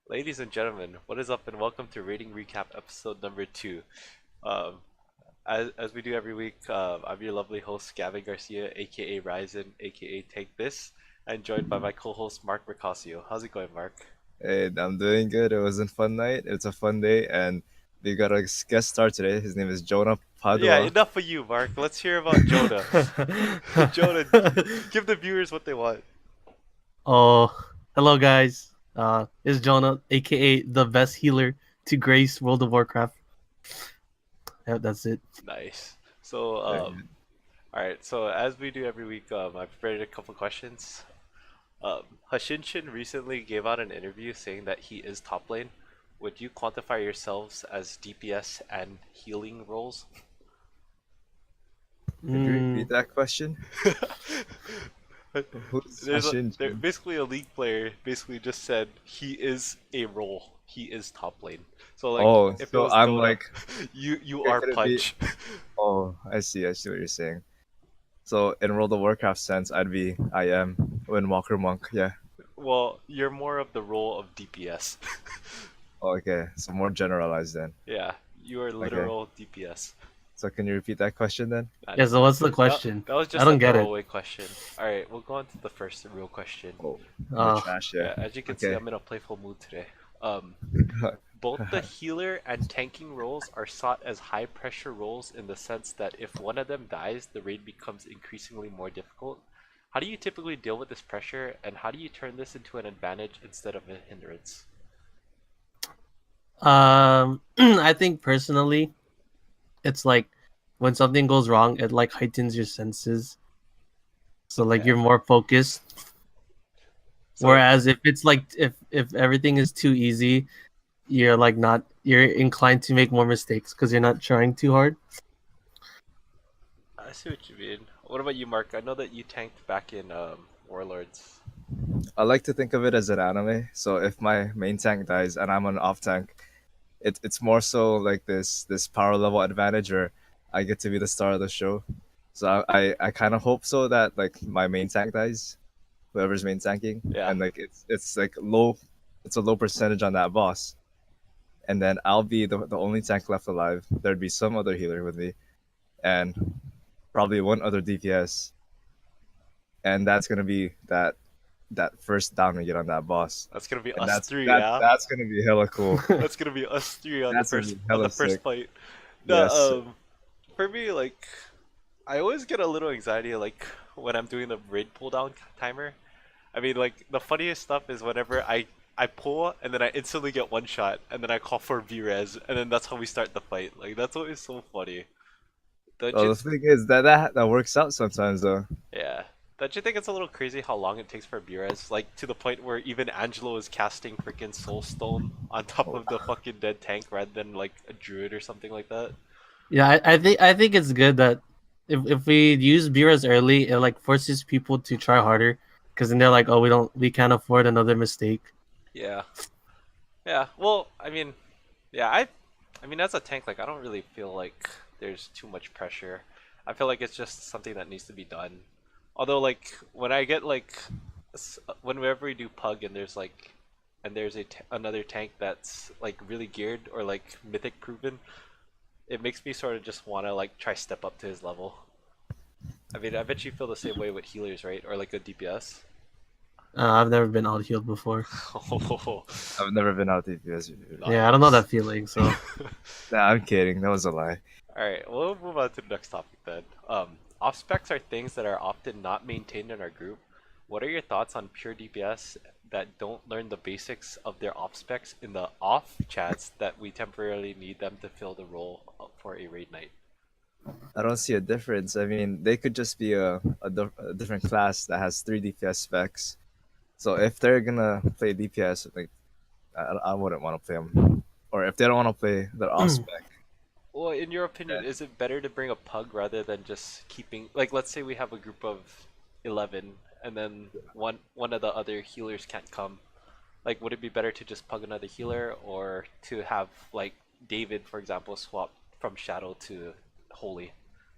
Ladies and gentlemen, what is up and welcome to Rating Recap episode number 2. Um, as we do every week, I'm your lovely host Gavin Garcia, aka Ryzen, aka Take This, and joined by my co-host Mark Mercasio. How's it going, Mark? Hey, I'm doing good. It was a fun night. It's a fun day, and we got a guest star today. His name is Jonah Yeah, Padua. enough of you, Mark. Let's hear about Jonah. Jonah, give the viewers what they want. Oh, hello guys. It's Jonah, aka the best healer to grace World of Warcraft. Yeah, that's it. Nice. So, Very good. all right. So as we do every week, I've prepared a couple questions. Hashinshin recently gave out an interview saying that he is top lane. Would you quantify yourselves as DPS and healing roles? Could you repeat Mm, that question? Who's There Hashin? basically a league player basically just said he is a role. He is top lane. So like Oh, if it so was I'm Dota, like, you okay, are could it be? Punch. Oh, I see what you're saying. So in World of Warcraft sense, I am Windwalker Monk. Yeah. Well, you're more of the role of DPS. Oh, okay, so more generalized then. Yeah, you are Okay. literal DPS. So can you repeat that question then? And yeah, so what's the that question? that was I just a don't get it. throwaway question. All right, we'll go on to the first real question. Oh, the Uh, trash. Yeah. Yeah, as you can see, Okay. I'm in a playful mood today. Um, Both the healer and tanking roles are sought as high pressure roles in the sense that if one of them dies, the raid becomes increasingly more difficult. How do you typically deal with this pressure, and how do you turn this into an advantage instead of a hindrance? I think personally, it's like when something goes wrong, it like heightens your senses. So like Yeah. you're more focused. So Whereas if it's like if everything is too easy, you're like not you're inclined to make more mistakes because you're not trying too hard. I see what you mean. What about you, Mark? I know that you tanked back in Warlords. I like to think of it as an anime. So if my main tank dies and I'm an off tank, it's more so like this power level advantage where I get to be the star of the show. So I kind of hope so that like my main tank dies, whoever's main tanking, Yeah. and like it's like low, it's a low percentage on that boss, and then I'll be the only tank left alive. Thered be some other healer with me, and probably one other DPS, and that's gonna be that first down we get on that boss, That's gonna be and us that's three, that yeah. that's gonna be hella cool. That's gonna be us three on the That's gonna first be on the hella first sick. fight. Yes. No, for me, like I always get a little anxiety like when I'm doing the raid pulldown timer. I mean, like the funniest stuff is whenever I pull and then I instantly get one shot and then I call for V-res and then that's how we start the fight. Like that's always so funny. Don't you? Well, the thing is that works out sometimes though. Yeah. Don't you think it's a little crazy how long it takes for V-res? Like to the point where even Angelo is casting freaking Soulstone on top Oh, of the fucking dead tank rather than like a druid or something like that. Yeah, I think it's good that if we use Beerus early, it like forces people to try harder because then they're like, oh, we can't afford another mistake. Yeah. Yeah. Well, I mean, yeah, I mean as a tank, like I don't really feel like there's too much pressure. I feel like it's just something that needs to be done. Although like when I get like whenever we do pug and there's like and there's another tank that's like really geared or like mythic proven, it makes me sort of just want to like try step up to his level. I mean, I bet you feel the same way with healers, right? Or like a DPS. I've never been out healed before. Oh, I've never been out DPS. Yeah, I don't know nice. that feeling. So Nah, I'm kidding. That was a lie. Alright, we'll move on to the next topic then. Off specs are things that are often not maintained in our group. What are your thoughts on pure DPS that don't learn the basics of their off specs in the off chats that we temporarily need them to fill the role for a raid night? I don't see a difference. I mean, they could just be a different class that has three DPS specs. So if they're gonna play DPS, like I wouldn't want to play them. Or if they don't want to play their off spec, Well, in your opinion, then is it better to bring a pug rather than just keeping like let's say we have a group of 11 and then one of the other healers can't come. Like would it be better to just pug another healer or to have like David, for example, swap from Shadow to Holy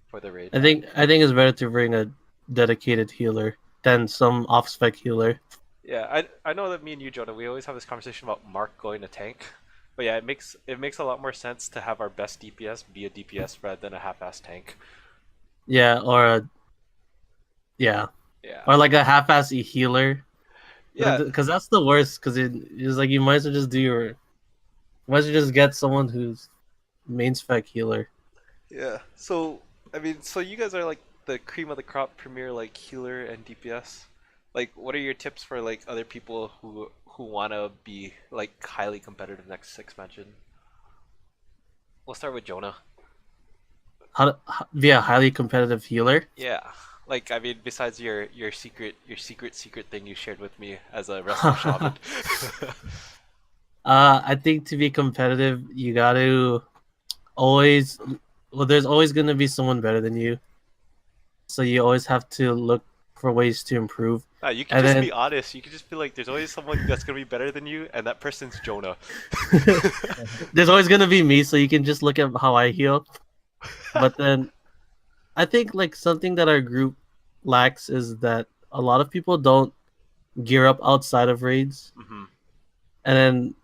for the raid? I think it's better to bring a dedicated healer than some off spec healer. Yeah, I know that me and you, Jonah, we always have this conversation about Mark going to tank. But yeah, it makes a lot more sense to have our best DPS be a DPS rather than a half-ass tank. Yeah, yeah, Yeah. or like a half-ass healer, Yeah. because that's the worst. Because it is like you might as well just do your, might as well just get someone who's main spec healer. Yeah. So, I mean, so you guys are like the cream of the crop premier like healer and DPS. Like, what are your tips for like other people who want to be like highly competitive next expansion? We'll start with Jonah. Be a highly competitive healer. Yeah. Like, I mean, besides your secret thing you shared with me as a wrestler shaman. I think to be competitive, you got to always. Well, there's always going to be someone better than you, so you always have to look for ways to improve. Nah, you can And just then be honest. You can just be like, there's always someone that's gonna be better than you, and that person's Jonah. there's always going to be me, so you can just look at how I heal. But then I think like something that our group lacks is that a lot of people don't gear up outside of raids, Hmm. and then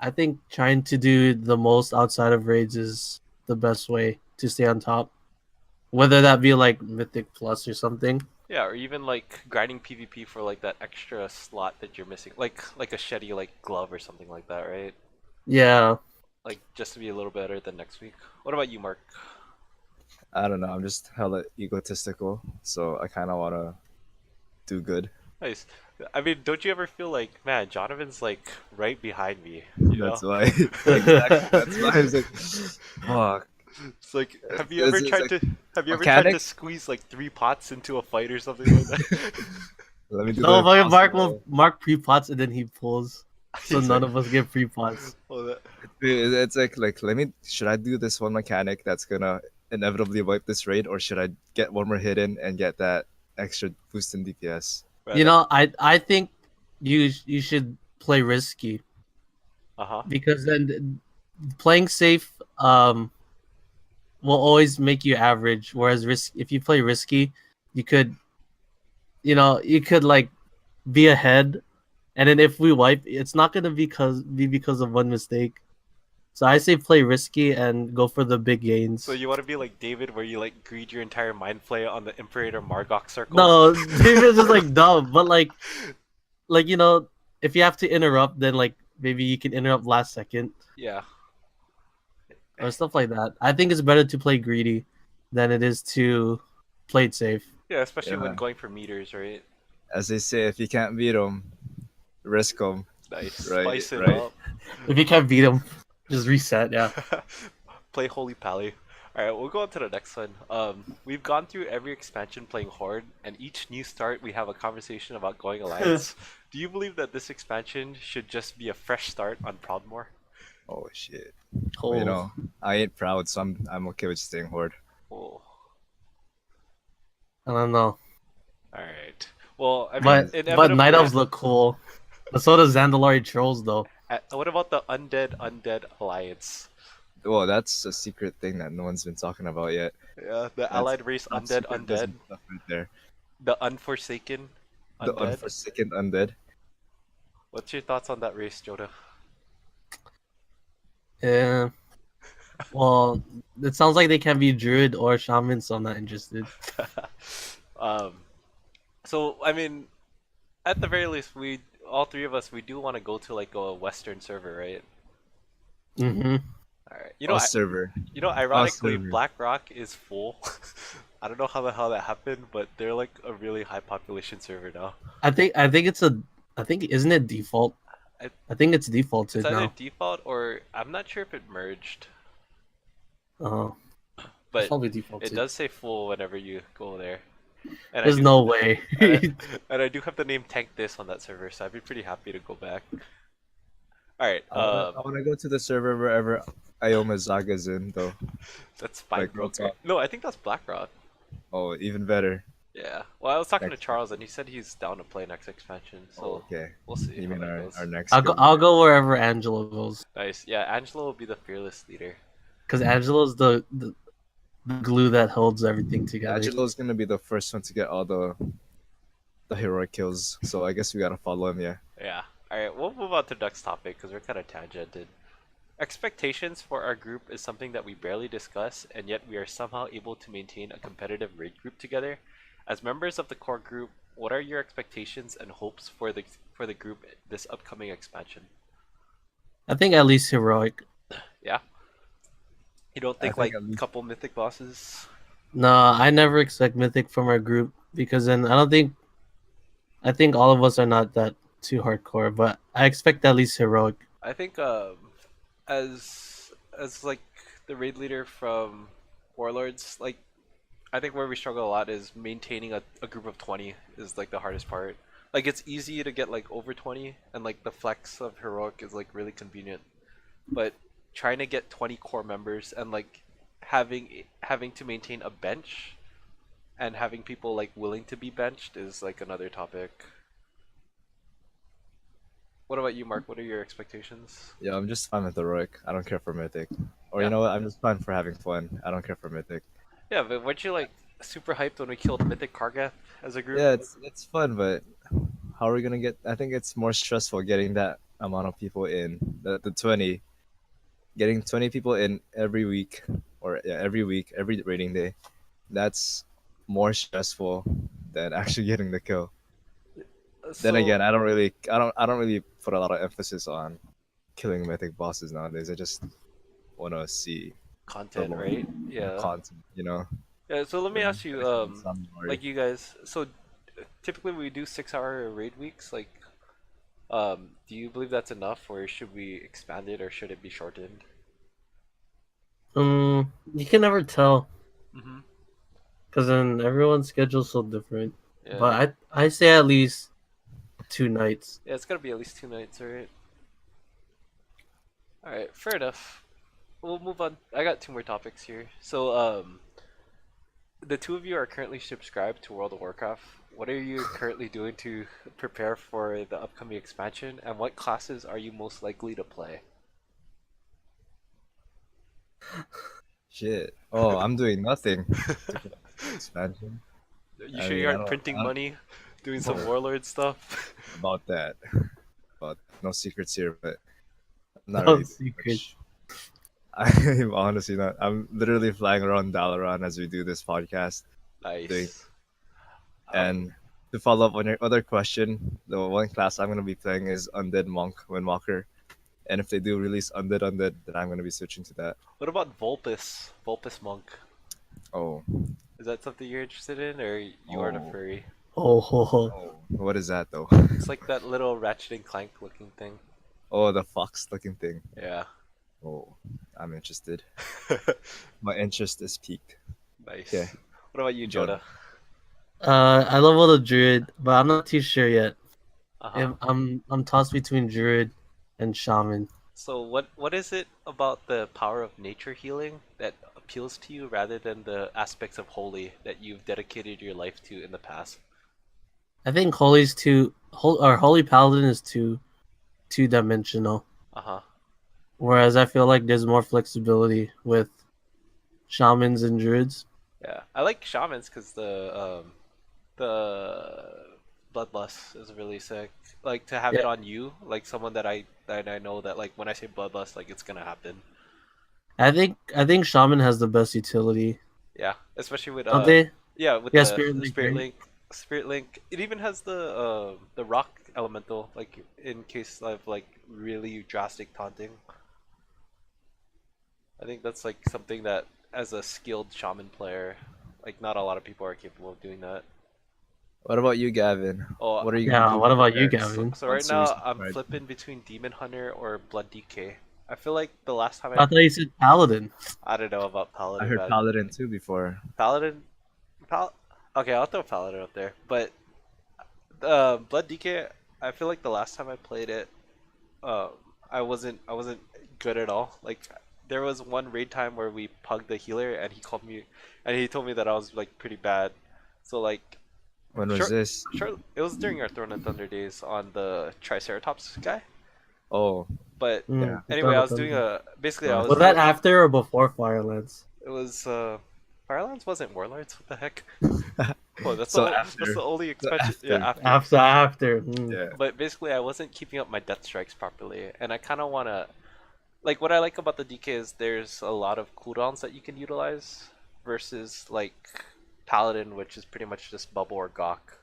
I think trying to do the most outside of raids is the best way to stay on top. Whether that be like Mythic Plus or something. Yeah, or even like grinding PvP for like that extra slot that you're missing, like a Shetty like glove or something like that, right? Yeah. Like just to be a little better than next week. What about you, Mark? I don't know. I'm just hella egotistical, so I kind of want to do good. Nice. I mean, don't you ever feel like, man, Jonathan's like right behind me, you know? That's why. Exactly. That's why I was like, fuck. It's like, It's like have you ever tried to mechanic. squeeze like 3 pots into a fight or something like that? Let me do No, the fucking Mark impossible. will Mark pre-pots and then he pulls. So He's none like, of us get pre-pots. oh, that, It's like let me. Should I do this one mechanic that's gonna inevitably wipe this raid, or should I get one more hit in and get that extra boost in DPS? right, You know, I think you should play risky uh-huh. because then playing safe will always make you average. Whereas if you play risky, you could you could like be ahead, and then if we wipe, it's not gonna be because of one mistake. So I say play risky and go for the big So gains. you want to be like David, where you like greed your entire mind play on the Imperator Margok circle? No, David's just like dumb, but like if you have to interrupt, then like maybe you can interrupt last second Yeah, or stuff like that. I think it's better to play greedy than it is to play it safe. yeah, especially when Yeah. going for meters, right? As they say, if you can't beat them, risk them. Nice, Right. spice it Right. up. If you can't beat him, just reset. Yeah. Play Holy Pally. Alright, we'll go on to the next one. We've gone through every expansion playing Horde, and each new start we have a conversation about going Alliance. Do you believe that this expansion should just be a fresh start on Proudmoore? Oh shit. Oh, Well, I ain't proud, so I'm okay with staying horde. Oh, I don't know, alright. Well, I mean, but Night inevitably, Elves look cool. But so does Zandalari Trolls though. what about the Undead Alliance? Well, that's a secret thing that no one's been talking about yet. Yeah, the That's allied race top Undead secret Undead, business stuff right there. the Unforsaken The Undead. unforsaken undead. What's your thoughts on that race, Joda? Yeah. Well, it sounds like they can be druid or shaman, so I'm not interested. um, so I mean, at the very least, we all three of us we do want to go to like a Western server, right? Mm-hmm. All right. Us server. Ironically, server. BlackRock is full. I don't know how the hell that happened, but they're like a really high population server now. I think isn't it default? I- I think it's defaulted It's either now. default or I'm not sure if it merged, Uh, it's but probably defaulted. it does say full whenever you go there. And There's no way. and I do have the name Tank This on that server, so I'd be pretty happy to go back. All right, I wanna go to the server wherever Ioma Zaga's in though. that's Spine like, real Broker. talk. No, I think that's BlackRock. Oh, even better. Yeah. Well, I was talking to Next- Charles, and he said he's down to play next expansion. So Oh, okay. we'll see. You how mean that goes. our next? I'll go wherever Angelo goes, Nice. Yeah, Angelo will be the fearless leader. because Angelo's the glue that holds everything together. Angelo's gonna be the first one to get all the the heroic kills. So I guess we gotta follow him. Yeah. Yeah. All right, we'll move on to the next topic because we're kind of tangented. Expectations for our group is something that we barely discuss, and yet we are somehow able to maintain a competitive raid group together. As members of the core group, what are your expectations and hopes for the group this upcoming expansion? I think at least heroic. Yeah, you don't I think think like at least couple mythic bosses? No, I never expect mythic from our group because then I don't think I think all of us are not that too hardcore, but I expect at least heroic. I think as like the raid leader from Warlords, like I think where we struggle a lot is maintaining a group of 20 is like the hardest part. Like it's easy to get like over 20 and like the flex of heroic is like really convenient. But trying to get 20 core members and like having to maintain a bench and having people like willing to be benched is like another topic. What about you, Mark? What are your expectations? yeah, I'm just fine with heroic. I don't care for mythic. Or you Yeah. know what? I'm just fine for having fun. I don't care for mythic. Yeah, but weren't you like super hyped when we killed Mythic Kargath as a group? Yeah, it's fun, but how are we gonna get? I think it's more stressful getting that amount of people in the 20, getting 20 people in every week, or yeah, every week, every rating day. That's more stressful than actually getting the kill. Then So again, I don't really put a lot of emphasis on killing mythic bosses nowadays. I just want to see the content, lore, right? the Yeah. content, you know. Yeah, so let me And ask you, finishing some like story. you guys, so typically we do 6 hour raid weeks. Like, do you believe that's enough, or should we expand it, or should it be shortened? You can never tell Mm-hmm. because then everyone's schedule's so different. Yeah. But I say at least 2 nights. Yeah, it's gotta be at least 2 nights, right? All right, fair enough. We'll move on. I got two more topics here. So, the two of you are currently subscribed to World of Warcraft. What are you currently doing to prepare for the upcoming expansion, and what classes are you most likely to play? Shit. Oh, I'm doing nothing to prepare for the expansion. You I sure you mean, aren't printing I don't money, doing some know warlord stuff? about that. But no secrets here. But I'm not No really doing secret. much. I'm honestly not. I'm literally flying around Dalaran as we do this podcast. Doing Nice. Um, and to follow up on your other question, the one class I'm gonna be playing is Undead Monk Windwalker. And if they do release Undead, then I'm gonna be switching to that. what about Vulpes? Vulpes monk. Oh, Is that something you're interested in, or you aren't a oh, furry? Oh, ho, ho. oh. What is that though? It's like that little Ratchet and Clank looking thing. Oh, the fox looking thing. Yeah. Oh, I'm interested. My interest is peaked. Okay, Nice. What about you, John. Joda? I leveled a druid, but I'm not too sure yet. Uh-huh. I'm tossed between druid and shaman. So what is it about the power of nature healing that appeals to you rather than the aspects of holy that you've dedicated your life to in the past? I think holy paladin is two dimensional, Uh-huh. whereas I feel like there's more flexibility with shamans and druids. Yeah. I like shamans because the bloodlust is really sick. Like to have it Yeah, on you, like someone that I know that like when I say bloodlust, like it's gonna happen. I think shaman has the best utility, Yeah. Especially with don't they? yeah, with Yeah, the spirit link, Spirit right? Link. Spirit Link. It even has the rock elemental, like in case of like really drastic taunting. I think that's like something that as a skilled shaman player, like not a lot of people are capable of doing that. What about you, Gavin? Oh, What are you gonna Yeah. do What to about you, prepare Gavin? so right once you now I'm subscribe? flipping between Demon Hunter or Blood DK. I feel like the last time I thought you said paladin. I don't know about I Paladin, heard man. Paladin too before. Paladin, okay, I'll throw Paladin up there, but Blood DK. I feel like the last time I played it, um, I wasn't good at all. Like there was one raid time where we pugged the healer and he called me, and he told me that I was like pretty bad. So like When was short, this? it was during our Throne and Thunder days on the Triceratops guy. Oh, But yeah. anyway, I was doing a basically I Throne of was Was that Thunder. after or before Firelands? it was Firelands wasn't Warlords. What the heck? Well, that's So that's the only so expansion. Yeah, after, after. After. yeah. But basically, I wasn't keeping up my death strikes properly, and I kind of wanna like what I like about the DK is there's a lot of cooldowns that you can utilize versus like Paladin, which is pretty much just bubble or Gawk.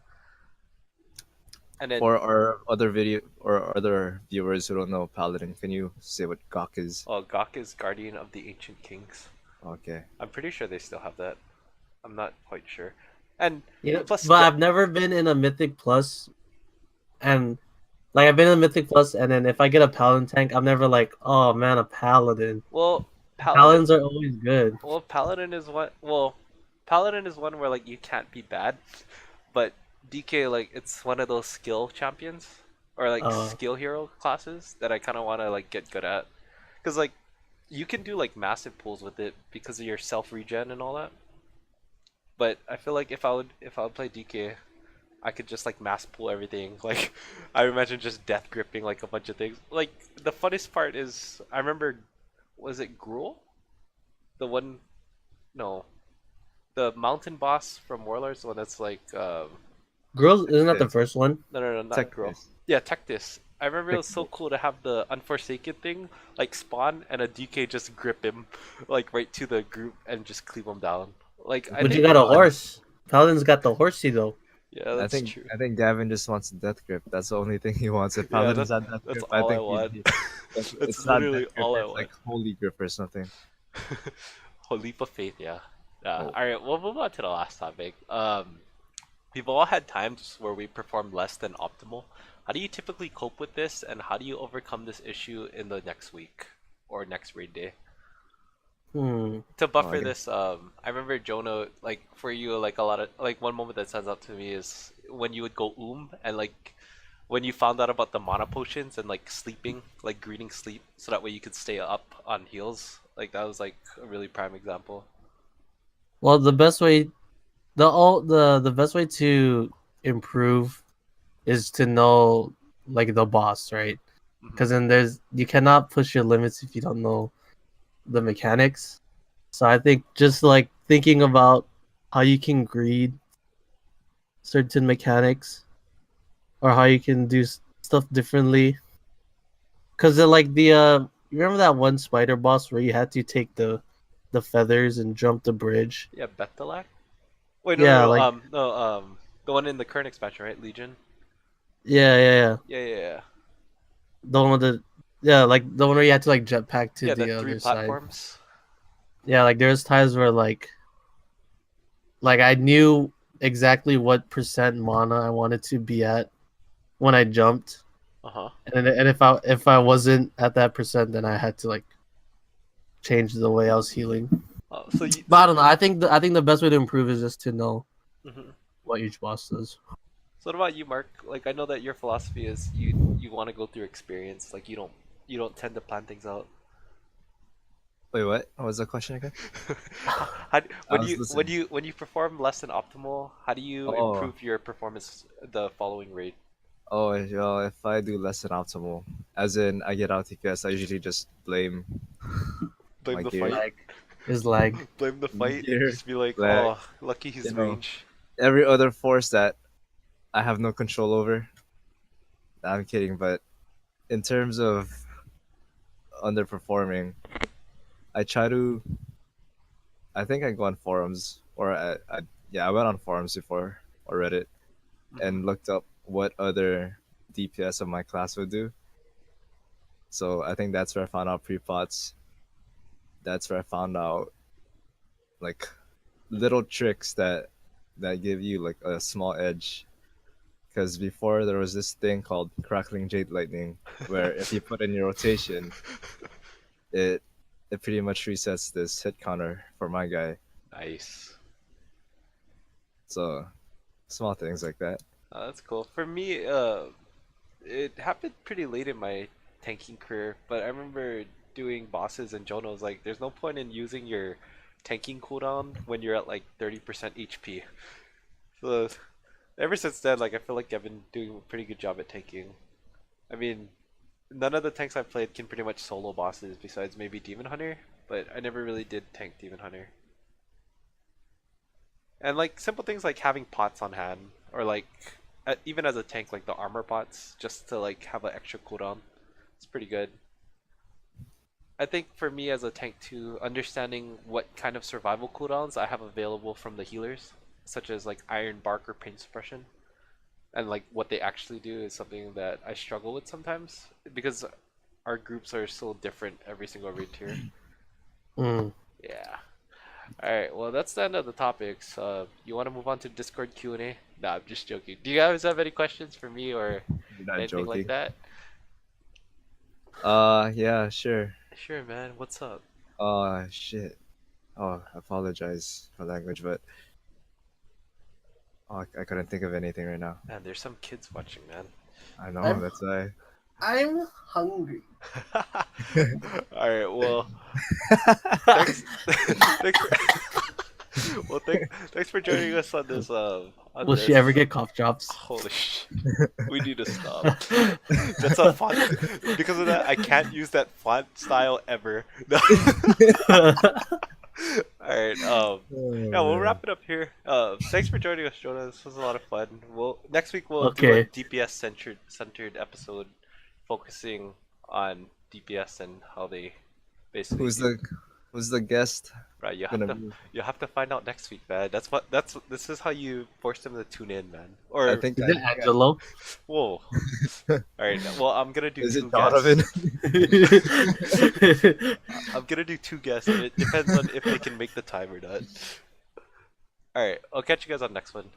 And then For our other video or other viewers who don't know Paladin, can you say what Gawk is? Gawk is Guardian of the Ancient Kings. Okay. I'm pretty sure they still have that. I'm not quite sure. And Yeah, plus, but I've never been in a Mythic Plus, and like I've been in a Mythic Plus, and then if I get a Paladin tank, I'm never like, oh man, a Paladin. well, Paladin. Paladins are always good. Well, Paladin is one. Well, Paladin is one where like you can't be bad, but DK like it's one of those skill champions or like Uh, skill hero classes that I kind of want to like get good at, because like you can do like massive pulls with it because of your self regen and all that. But I feel like if I would play DK, I could just like mass pull everything. Like I imagine just death gripping like a bunch of things. Like the funnest part is I remember, was it Gruul? The one, no, the mountain boss from Warlords, the one that's like Girls, isn't that the Yes. first one? no, not Gruul. Technically. Yeah, Tectis. I remember it was so Tectis. cool to have the Unforsaken thing like spawn and a DK just grip him like right to the group and just cleave him down. Like I But you think, got a horse. Paladin's got the horsey though. yeah, I that's think true. I think Gavin just wants a death grip. That's the only thing he wants. If Yeah, Paladin's that's not death that's grip, I all I think want. it's That's not literally death grip, all I it's want. like holy grip or something. Whole leap of faith, yeah. Oh. All right, we'll move on to the last topic. We've all had times where we perform less than optimal. How do you typically cope with this, and how do you overcome this issue in the next week or next raid day? Hmm. To Oh, I buffer guess this, I remember Jonah, like for you, like a lot of like one moment that stands out to me is when you would go and like when you found out about the mana potions and like sleeping, like greeting sleep, so that way you could stay up on heals. Like that was like a really prime example. Well, the best way, the best way to improve is to know like the boss, right? Hmm. Because then you cannot push your limits if you don't know the mechanics. So I think just like thinking about how you can greed certain mechanics or how you can do stuff differently. Because like you remember that one spider boss where you had to take the feathers and jump the bridge? Yeah, Bethelak? Wait, no, no, Yeah, no. like No. The one in the current expansion, right? Legion. yeah. Yeah. The one with like the one where you had to like jetpack to Yeah, the the three other side. platforms. Yeah, like there's times where like I knew exactly what percent mana I wanted to be at when I jumped, Uh huh. and if I wasn't at that percent, then I had to like change the way I was healing. So you. But I don't know. I think the best way to improve is just to know Mhm. what each boss does. So what about you, Mark? Like I know that your philosophy is you want to go through experience. Like you don't tend to plan things out. Wait, what was the question again? I When was you listening. when you perform less than optimal, how do you Oh, improve your performance the following raid? oh, well, if I do less than optimal, as in I get out TPS, I usually just blame Blame my the gear. fight. Lag is lag. Blame the fight. Gear, Just be like, lag, oh, lucky you his know, range. every other force that I have no control over. I'm kidding, but in terms of underperforming, I try to. I think I go on forums, or yeah, I went on forums before or Reddit Hmm. and looked up what other DPS of my class would do. So I think that's where I found out pre-pots. That's where I found out like little tricks that give you like a small edge. Because before there was this thing called crackling jade lightning, where if you put in your rotation, it it pretty much resets this hit counter for my guy. Nice. So small things like that. That's cool. For me, it happened pretty late in my tanking career, but I remember doing bosses and Jonah was like, there's no point in using your tanking cooldown when you're at like 30% HP. So ever since then, like I feel like I've been doing a pretty good job at tanking. I mean, none of the tanks I've played can pretty much solo bosses besides maybe Demon Hunter, but I never really did tank Demon Hunter. And like simple things like having pots on hand, or like even as a tank, like the armor pots, just to like have an extra cooldown. It's pretty good. I think for me as a tank too, understanding what kind of survival cooldowns I have available from the healers, such as like Iron Bark or Pain Suppression, and like what they actually do is something that I struggle with sometimes because our groups are so different every single raid tier. Mm. Yeah. All right. Well, that's the end of the topics. You want to move on to Discord Q&A? Nah, I'm just joking. Do you guys have any questions for me or You're not anything like joking. that? Yeah, sure. Sure, man. What's up? Shit. Oh, I apologize for language, but I couldn't think of anything right now. Man, there's some kids watching, man. I know, I'm- that's why. I'm hungry. All right. Well, thanks. thanks for, well, thanks for joining us on this. On Will this. she ever get cough drops? Holy shit. We need to stop. That's a font. Because of that, I can't use that font style ever. No. Alright, Oh, yeah, we'll man. wrap it up here. Thanks for joining us, Jonah. This was a lot of fun. Next week we'll do a Okay. DPS centered episode focusing on DPS and how they basically Who's the guest right, gonna be? you'll have to find out next week, man. This is how you force them to tune in, man. I Or think Is it Angelo? whoa. Alright, well I'm gonna do is two it Donovan? guests. I'm gonna do two guests and it depends on if they can make the time or not. Alright, I'll catch you guys on next one.